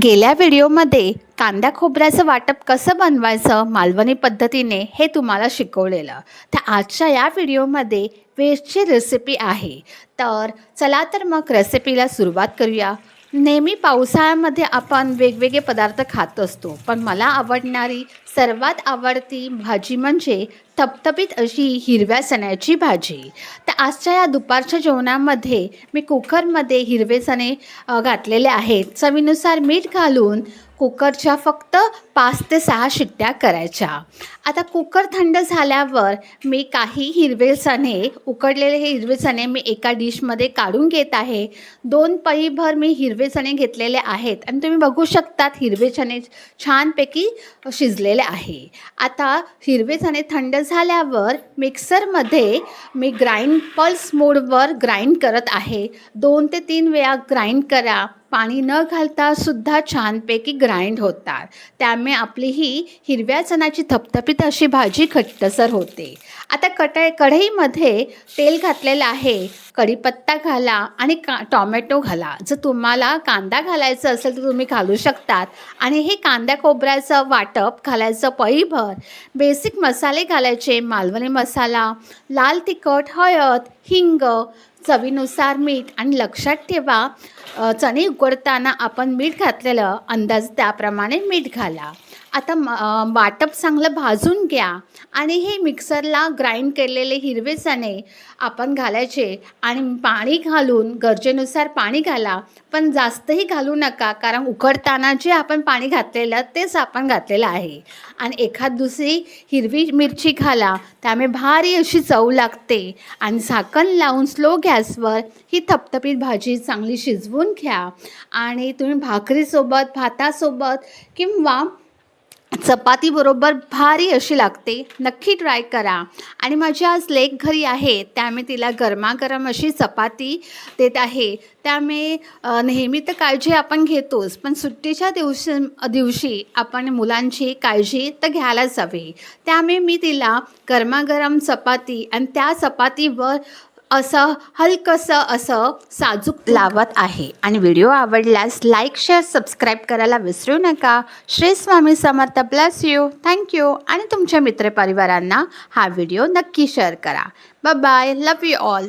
गेल्या व्हिडिओमध्ये कांदा खोबऱ्याचं वाटप कसं बनवायचं मालवणी पद्धतीने हे तुम्हाला शिकवलेलं. तर आजच्या या व्हिडिओमध्ये व्हेजची रेसिपी आहे. तर चला तर मग रेसिपीला सुरुवात करूया. नेहमी पावसाळ्यामध्ये आपण वेगवेगळे पदार्थ खात असतो, पण मला आवडणारी सर्वात आवडती भाजी म्हणजे थपथपीत अशी हिरव्या चण्याची भाजी. तर आजच्या या दुपारच्या जेवणामध्ये मी कुकरमध्ये हिरवे चणे घातलेले आहेत. चवीनुसार मीठ घालून कुकरच्या फक्त 5 ते 6 शिट्ट्या करायच्या. आता कुकर थंड झाल्यावर मी काही हिरवे चणे, उकडलेले हे हिरवे चणे मी एका डिशमध्ये काढून घेत आहे. 2 पळीभर मी हिरवे चणे घेतलेले आहेत आणि तुम्ही बघू शकतात हिरवे चणे छानपैकी शिजलेले आहे. आता हिरवे चणे थंड झाल्यावर मिक्सरमध्ये मी पल्स मोडवर ग्राइंड करत आहे. 2 ते 3 वेळा ग्राइंड करा. पाणी न घालता सुद्धा छानपैकी ग्राइंड होतात. त्यामुळे आपली ही हिरव्या चण्याची थपथपीत अशी भाजी घट्टसर होते. आता कढईमध्ये तेल घातलेलं आहे. कढीपत्ता घाला आणि टॉमॅटो घाला. जर तुम्हाला कांदा घालायचा असेल तर तुम्ही घालू शकतात. आणि हे कांदा खोबऱ्याचं वाटप घालायचं पळीभर. बेसिक मसाले घालायचे. मालवणी मसाला, लाल तिखट, हळद, हिंग, चवीनुसार मीठ आणि लक्षात ठेवा चणे उकडताना आपण मीठ घातलेलं, अंदाज त्याप्रमाणे मीठ घाला. आता वाटप चांगलं भाजून घ्या आणि हे मिक्सरला ग्राइंड केलेले हिरवे चणे आपण घालायचे आणि पाणी घालून गरजेनुसार पाणी घाला, पण जास्तही घालू नका, कारण उकडताना जे आपण पाणी घातलेलं तेच आपण घातलेलं आहे. आणि एखाद दुसरी हिरवी मिरची घाला, त्यामुळे भारी अशी चव लागते. आणि झाकण लावून स्लो गॅसवर ही थपथपीत भाजी चांगली शिजवून घ्या. आणि तुम्ही भाकरीसोबत, भातासोबत किंवा चपातीबरोबर भारी अशी लागते. नक्की ट्राय करा. आणि माझी आज लेक घरी आहे, त्यामुळे तिला गरमागरम अशी चपाती देत आहे. त्यामुळे नेहमी तर काळजी आपण घेतोच, पण सुट्टीच्या दिवशी आपण मुलांची काळजी तर घ्यायलाच हवी. त्यामुळे मी तिला गरमागरम चपाती आणि त्या चपातीवर असं हलकंसं असं साजूक लावत आहे. आणि व्हिडिओ आवडल्यास लाईक, शेअर, सबस्क्राईब करायला विसरू नका. Shri Swami Samarth. Bless you. Thank you. आणि तुमच्या मित्रपरिवारांना हा व्हिडिओ नक्की शेअर करा. Bye bye. Love you all.